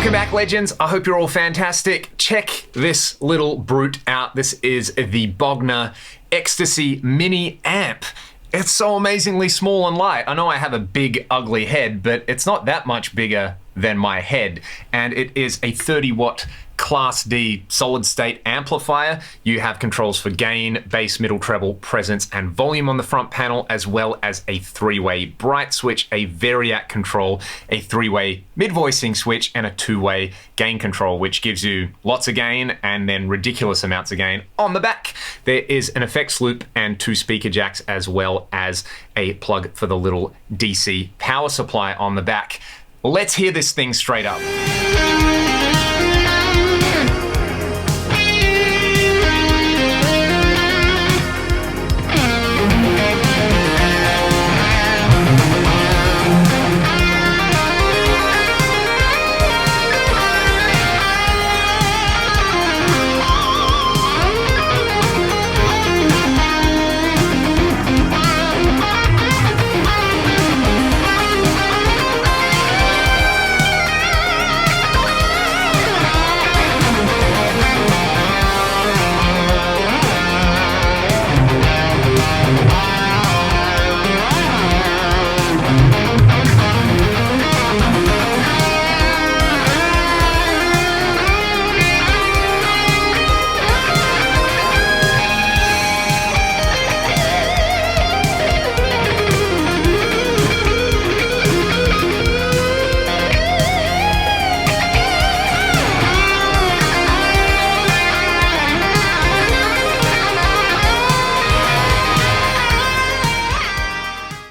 Welcome back, legends. I hope you're all fantastic. Check this little brute out. This is the Bogner Ecstasy mini amp. It's so amazingly small and light. I know I have a big, ugly head, but it's not that much bigger than my head. And it is a 30-watt Class D solid-state amplifier. You have controls for gain, bass, middle, treble, presence, and volume on the front panel, as well as a 3-way bright switch, a variac control, a 3-way mid-voicing switch, and a 2-way gain control, which gives you lots of gain and then ridiculous amounts of gain on the back. There is an effects loop and 2 speaker jacks, as well as a plug for the little DC power supply on the back. Let's hear this thing straight up.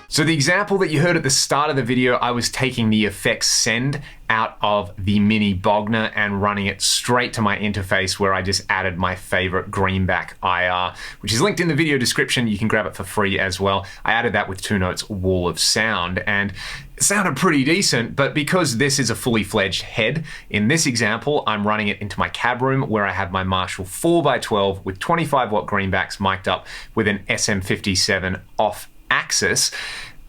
So the example that you heard at the start of the video, I was taking the effects send out of the mini Bogner and running it straight to my interface, where I just added my favorite greenback IR, which is linked in the video description. You can grab it for free as well. I added that with 2 Notes wall of sound, and it sounded pretty decent, but because this is a fully fledged head, in this example, I'm running it into my cab room, where I have my Marshall 4x12 with 25-watt greenbacks mic'd up with an SM57 off axis.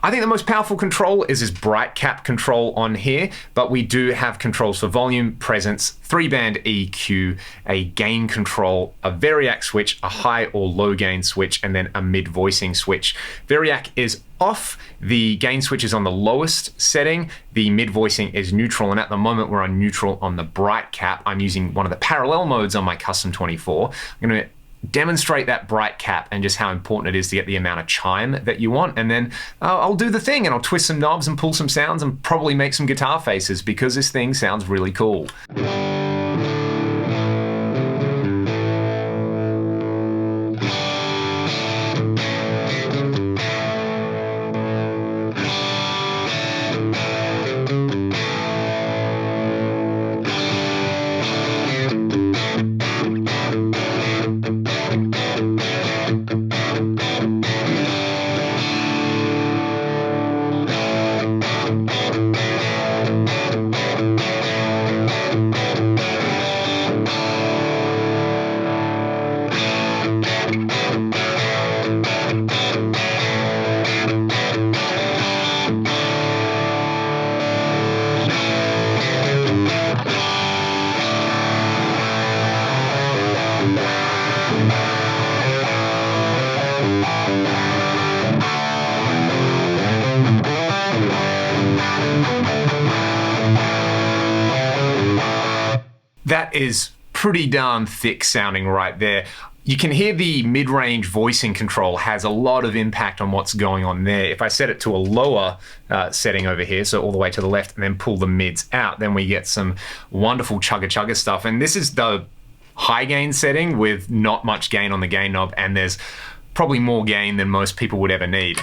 I think the most powerful control is this bright cap control on here, but we do have controls for volume, presence, 3-band EQ, a gain control, a variac switch, a high or low gain switch, and then a mid-voicing switch. Variac is off, the gain switch is on the lowest setting, the mid-voicing is neutral, and at the moment we're on neutral on the bright cap. I'm using one of the parallel modes on my Custom 24. I'm going to demonstrate that bright cap and just how important it is to get the amount of chime that you want, and then I'll do the thing and I'll twist some knobs and pull some sounds and probably make some guitar faces, because this thing sounds really cool. That is pretty darn thick sounding right there. You can hear the mid-range voicing control has a lot of impact on what's going on there. If I set it to a lower setting over here, so all the way to the left, and then pull the mids out, then we get some wonderful chugga-chugga stuff. And this is the high gain setting with not much gain on the gain knob, and there's probably more gain than most people would ever need.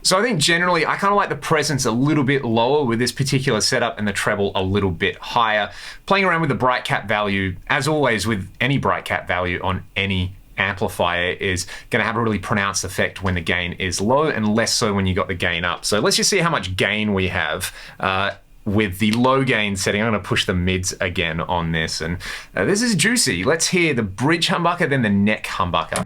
So I think generally I kind of like the presence a little bit lower with this particular setup and the treble a little bit higher. Playing around with the bright cap value, as always with any bright cap value on any amplifier, is going to have a really pronounced effect when the gain is low and less so when you got the gain up. So let's just see how much gain we have. With the low gain setting, I'm going to push the mids again on this, and this is juicy. Let's hear the bridge humbucker, then the neck humbucker.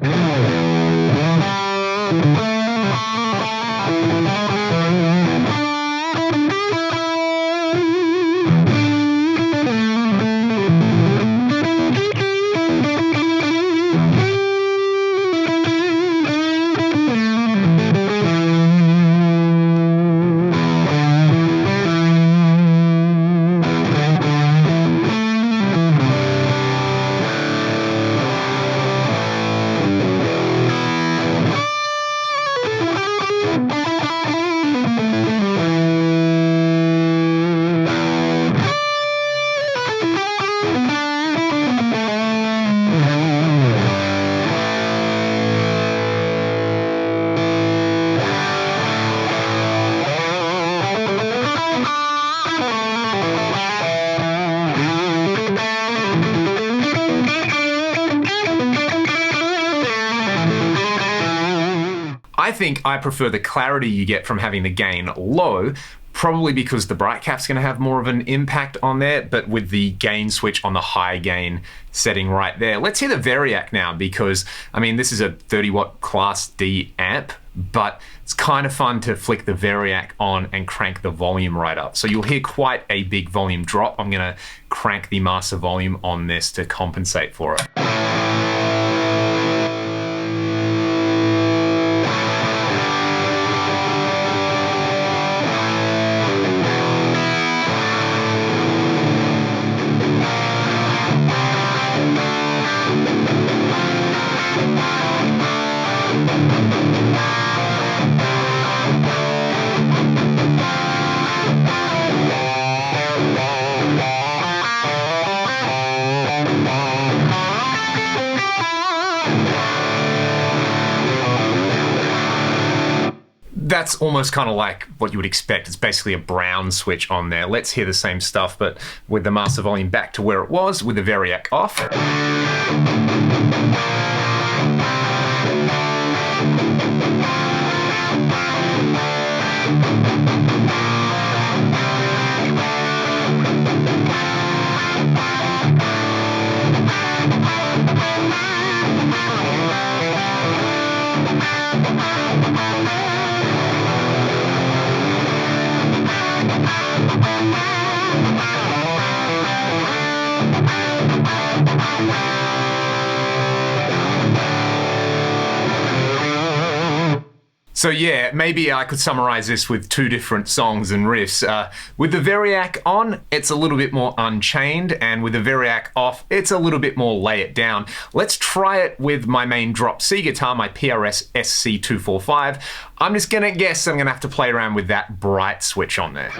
I think I prefer the clarity you get from having the gain low, probably because the bright cap's going to have more of an impact on there, but with the gain switch on the high gain setting right there. Let's hear the variac now, because I mean this is a 30 watt class D amp, but it's kind of fun to flick the variac on and crank the volume right up. So you'll hear quite a big volume drop. I'm going to crank the master volume on this to compensate for it. That's almost kind of like what you would expect. It's basically a brown switch on there. Let's hear the same stuff, but with the master volume back to where it was, with the variac off. So yeah, maybe I could summarize this with two different songs and riffs. With the variac on, it's a little bit more unchained, and with the variac off, it's a little bit more lay it down. Let's try it with my main drop C guitar, my PRS SC245. I'm just gonna guess I'm gonna have to play around with that bright switch on there.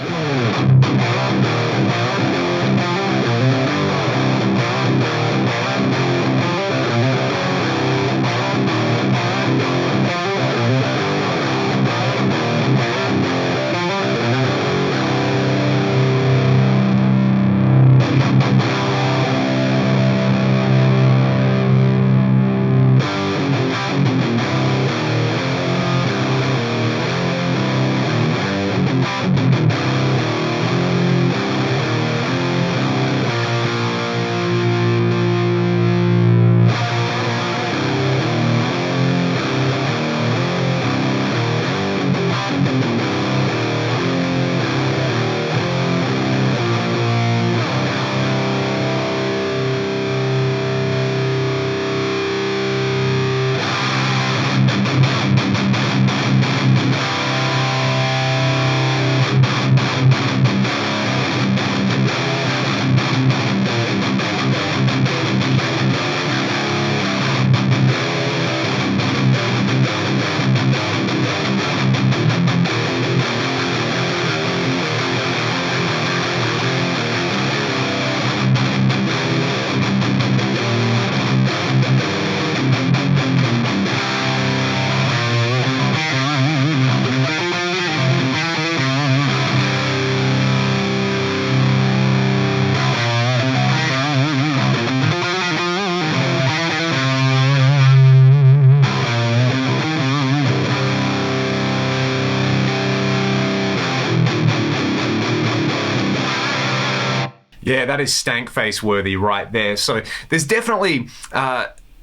Yeah, that is stank face worthy right there. So there's definitely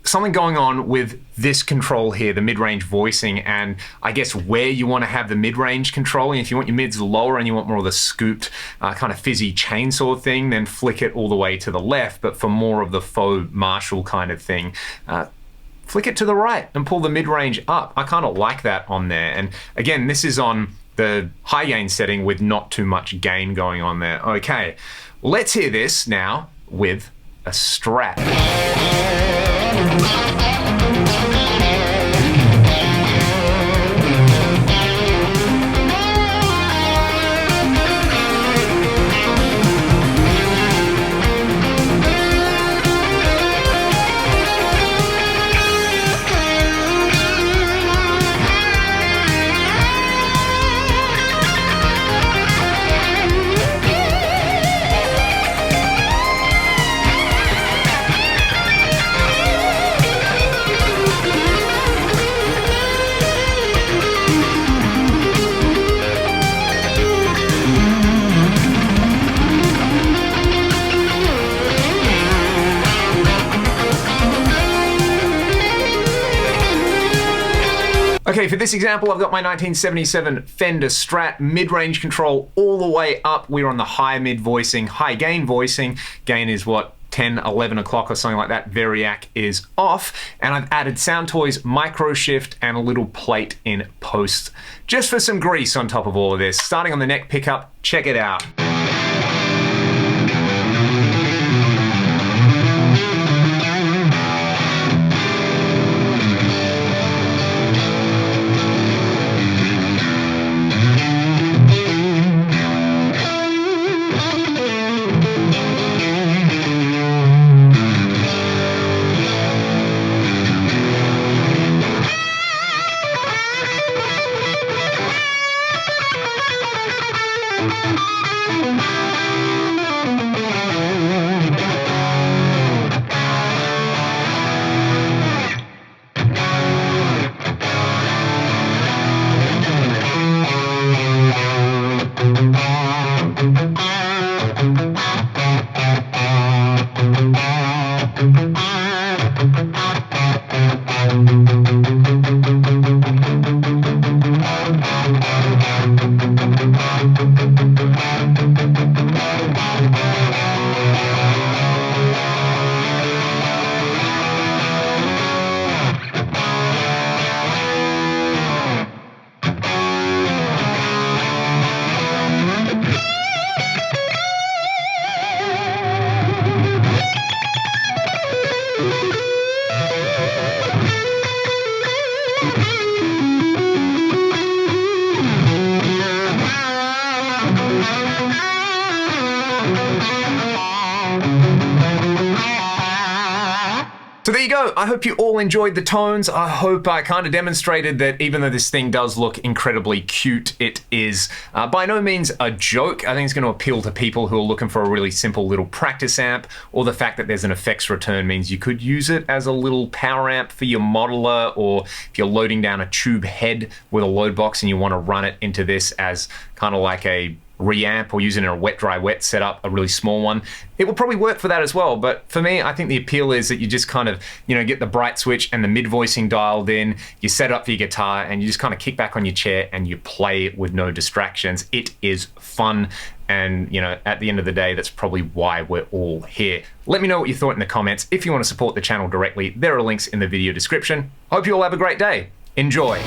something going on with this control here, the mid-range voicing, and I guess where you want to have the mid-range controlling. If you want your mids lower and you want more of the scooped kind of fizzy chainsaw thing, then flick it all the way to the left. But for more of the faux Marshall kind of thing, flick it to the right and pull the mid-range up. I kind of like that on there. And again, this is on the high gain setting with not too much gain going on there. Okay, let's hear this now with a Strat. Okay, for this example, I've got my 1977 Fender Strat, mid-range control all the way up. We're on the high mid voicing, high gain voicing. Gain is what, 10, 11 o'clock or something like that. Variac is off. And I've added Sound Toys, micro shift, and a little plate in post, just for some grease on top of all of this. Starting on the neck pickup, check it out. So there you go. I hope you all enjoyed the tones. I hope I kind of demonstrated that even though this thing does look incredibly cute, it is by no means a joke. I think it's going to appeal to people who are looking for a really simple little practice amp, or the fact that there's an effects return means you could use it as a little power amp for your modeler, or if you're loading down a tube head with a load box and you want to run it into this as kind of like a reamp, or using a wet dry wet setup, a really small one, it will probably work for that as well. But for me, I think the appeal is that you just kind of, you know, get the bright switch and the mid voicing dialed in, you set up for your guitar, and you just kind of kick back on your chair and you play with no distractions. It is fun, and you know, at the end of the day, that's probably why we're all here. Let me know what you thought in the comments. If you want to support the channel directly, there are links in the video description. Hope you all have a great day. Enjoy.